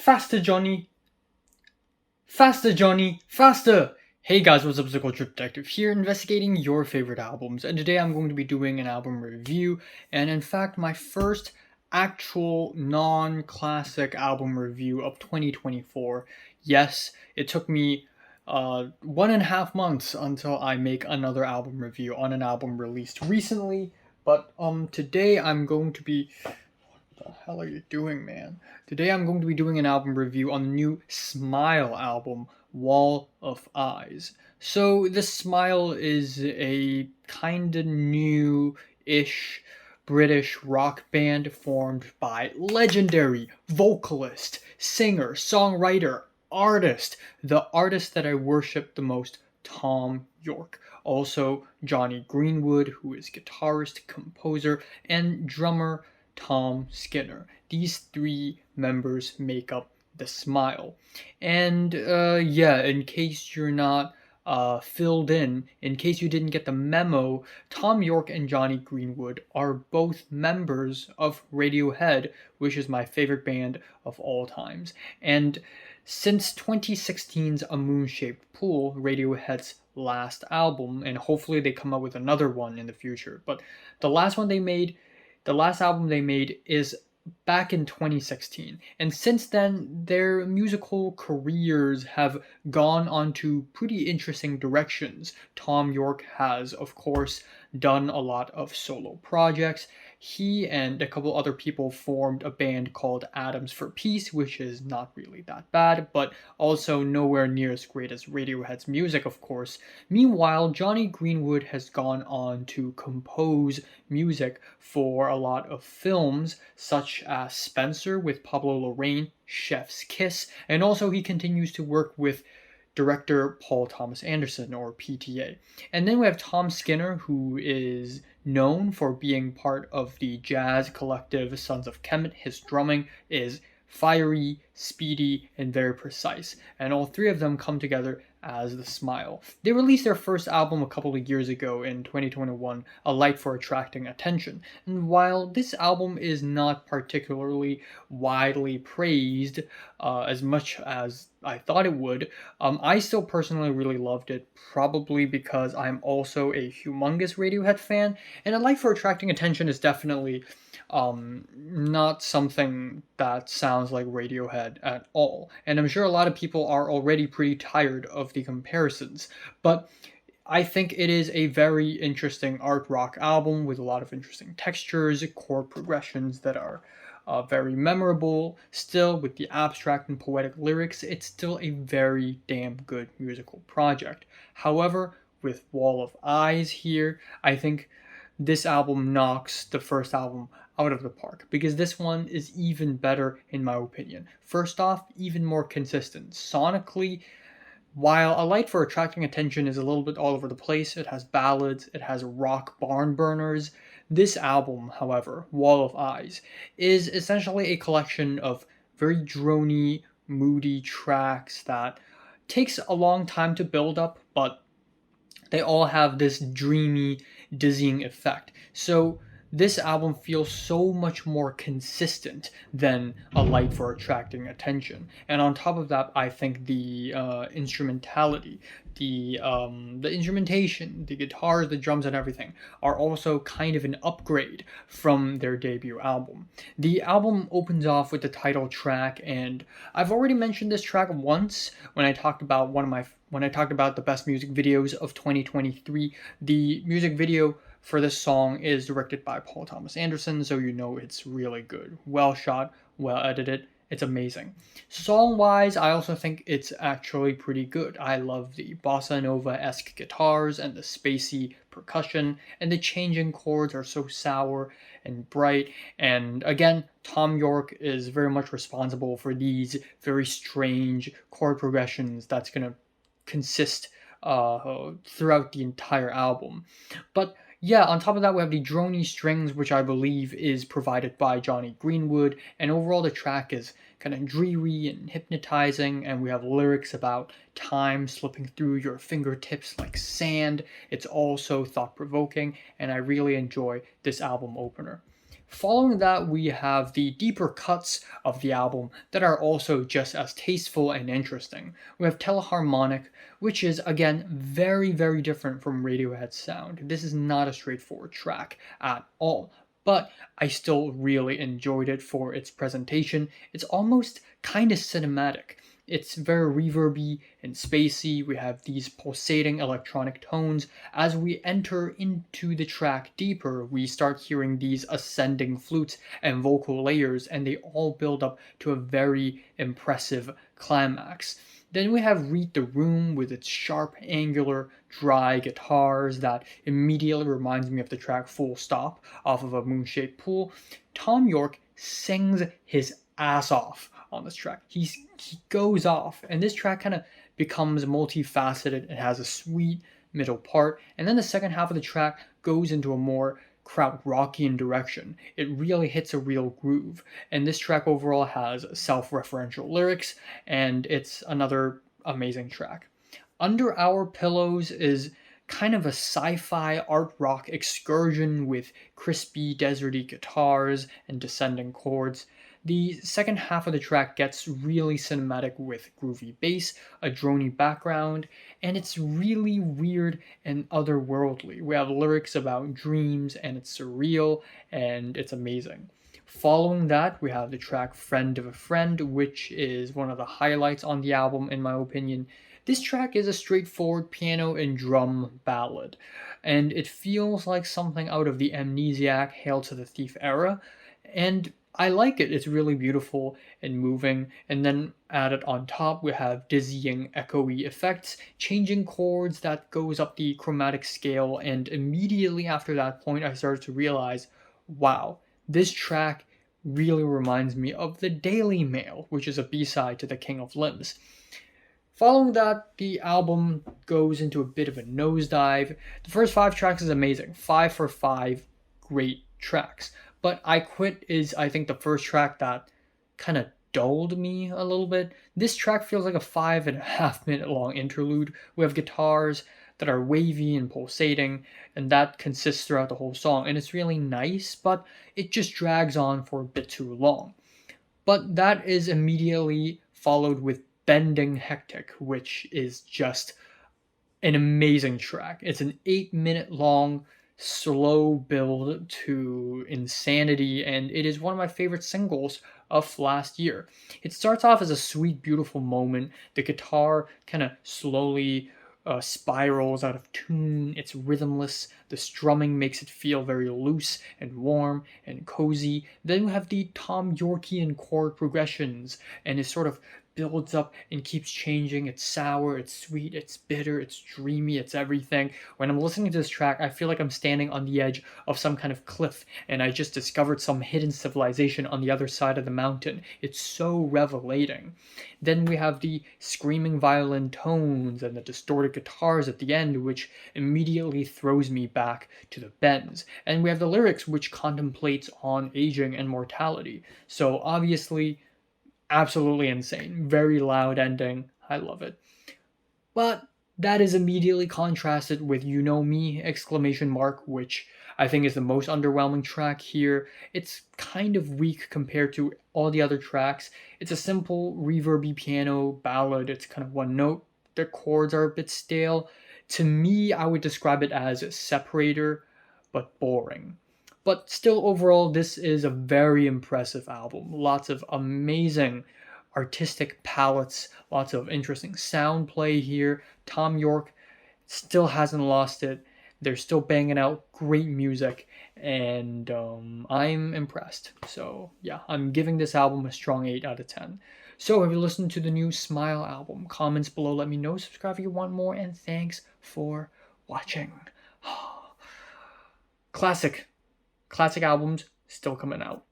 Faster, Johnny! Faster, Johnny! Faster! Hey guys, what's up? It's the Culture Detective here, investigating your favorite albums, and today I'm going to be doing an album review, and in fact, my first actual non-classic album review of 2024. Yes, it took me 1.5 months until I make another album review on an album released recently, but today I'm going to be the hell are you doing, man? Today I'm going to be doing an album review on the new Smile album, Wall of Eyes. So, this Smile is a kinda new-ish British rock band formed by legendary vocalist, singer, songwriter, the artist that I worship the most, Tom York. Also, Johnny Greenwood, who is guitarist, composer, and drummer Tom Skinner. These three members make up the Smile. And yeah, in case you're not filled in case you didn't get the memo, Tom York and Johnny Greenwood are both members of Radiohead, which is my favorite band of all times. And since 2016's A Moon-Shaped Pool, Radiohead's last album, and hopefully they come out with another one in the future, but the last album they made is back in 2016, and since then their musical careers have gone onto pretty interesting directions. Tom York has, of course, done a lot of solo projects. He and a couple other people formed a band called Atoms for Peace, which is not really that bad, but also nowhere near as great as Radiohead's music, of course. Meanwhile, Johnny Greenwood has gone on to compose music for a lot of films, such as Spencer with Pablo Larraín, Chef's Kiss, and also he continues to work with director Paul Thomas Anderson, or PTA. And then we have Tom Skinner, who is known for being part of the jazz collective Sons of Kemet. His drumming is fiery, speedy, and very precise, and all three of them come together as the Smile. They released their first album a couple of years ago in 2021, A Light for Attracting Attention, and while this album is not particularly widely praised as much as I thought it would, I still personally really loved it, probably because I'm also a humongous Radiohead fan, and A Light for Attracting Attention is definitely not something that sounds like Radiohead at all. And I'm sure a lot of people are already pretty tired of the comparisons, but I think it is a very interesting art rock album with a lot of interesting textures, chord progressions that are very memorable. Still, with the abstract and poetic lyrics, it's still a very damn good musical project. However, with Wall of Eyes here, I think this album knocks the first album out of the park, because this one is even better in my opinion. First off, even more consistent. Sonically, while A Light for Attracting Attention is a little bit all over the place, it has ballads, it has rock barn burners. This album, however, Wall of Eyes, is essentially a collection of very drony, moody tracks that takes a long time to build up, but they all have this dreamy, dizzying effect. So this album feels so much more consistent than A Light for Attracting Attention. And on top of that, I think the instrumentality, the instrumentation, the guitars, the drums, and everything are also kind of an upgrade from their debut album. The album opens off with the title track, and I've already mentioned this track once when I talked about the best music videos of 2023. The music video for this song is directed by Paul Thomas Anderson, so you know it's really good. Well shot, well edited, it's amazing. Song-wise, I also think it's actually pretty good. I love the bossa nova-esque guitars and the spacey percussion, and the changing chords are so sour and bright. And again, Tom York is very much responsible for these very strange chord progressions that's going to consist throughout the entire album. But yeah, on top of that, we have the drony strings, which I believe is provided by Johnny Greenwood, and overall the track is kind of dreary and hypnotizing, and we have lyrics about time slipping through your fingertips like sand. It's also thought-provoking, and I really enjoy this album opener. Following that, we have the deeper cuts of the album that are also just as tasteful and interesting. We have Teleharmonic, which is again very, very different from Radiohead's sound. This is not a straightforward track at all, but I still really enjoyed it for its presentation. It's almost kind of cinematic. It's very reverby and spacey. We have these pulsating electronic tones. As we enter into the track deeper, we start hearing these ascending flutes and vocal layers, and they all build up to a very impressive climax. Then we have Read the Room with its sharp, angular, dry guitars that immediately reminds me of the track Full Stop off of A Moonshaped Pool. Tom York sings his ass off on this track. He goes off, and this track kind of becomes multifaceted. It has a sweet middle part, and then the second half of the track goes into a more Krautrockian direction. It really hits a real groove, and this track overall has self-referential lyrics, and it's another amazing track. Under Our Pillows is kind of a sci-fi art rock excursion with crispy, deserty guitars and descending chords. The second half of the track gets really cinematic with groovy bass, a drony background, and it's really weird and otherworldly. We have lyrics about dreams, and it's surreal, and it's amazing. Following that, we have the track Friend of a Friend, which is one of the highlights on the album, in my opinion. This track is a straightforward piano and drum ballad, and it feels like something out of the Amnesiac Hail to the Thief era, and I like it. It's really beautiful and moving. And then added on top, we have dizzying, echoey effects, changing chords that goes up the chromatic scale. And immediately after that point, I started to realize, wow, this track really reminds me of the Daily Mail, which is a B-side to The King of Limbs. Following that, the album goes into a bit of a nosedive. The first 5 tracks is amazing. 5 for 5 great tracks. But I Quit is, I think, the first track that kind of dulled me a little bit. This track feels like a 5.5 minute long interlude. We have guitars that are wavy and pulsating, and that consists throughout the whole song. And it's really nice, but it just drags on for a bit too long. But that is immediately followed with Bending Hectic, which is just an amazing track. It's an 8-minute long slow build to insanity, and it is one of my favorite singles of last year. It starts off as a sweet, beautiful moment. The guitar kind of slowly spirals out of tune. It's rhythmless. The strumming makes it feel very loose and warm and cozy. Then you have the Tom Yorkian chord progressions, and it sort of builds up and keeps changing. It's sour, it's sweet, it's bitter, it's dreamy, it's everything. When I'm listening to this track, I feel like I'm standing on the edge of some kind of cliff and I just discovered some hidden civilization on the other side of the mountain. It's so revelating. Then we have the screaming violin tones and the distorted guitars at the end, which immediately throws me back to the bends. And we have the lyrics, which contemplates on aging and mortality. So obviously, absolutely insane. Very loud ending. I love it. But that is immediately contrasted with You Know Me! Exclamation mark, which I think is the most underwhelming track here. It's kind of weak compared to all the other tracks. It's a simple reverby piano ballad. It's kind of one note. The chords are a bit stale. To me, I would describe it as separator, but boring. But still, overall, this is a very impressive album. Lots of amazing artistic palettes, lots of interesting sound play here. Tom York still hasn't lost it. They're still banging out great music, and I'm impressed. So, yeah, I'm giving this album a strong 8 out of 10. So, have you listened to the new Smile album? Comments below, let me know. Subscribe if you want more, and thanks for watching. Classic albums still coming out.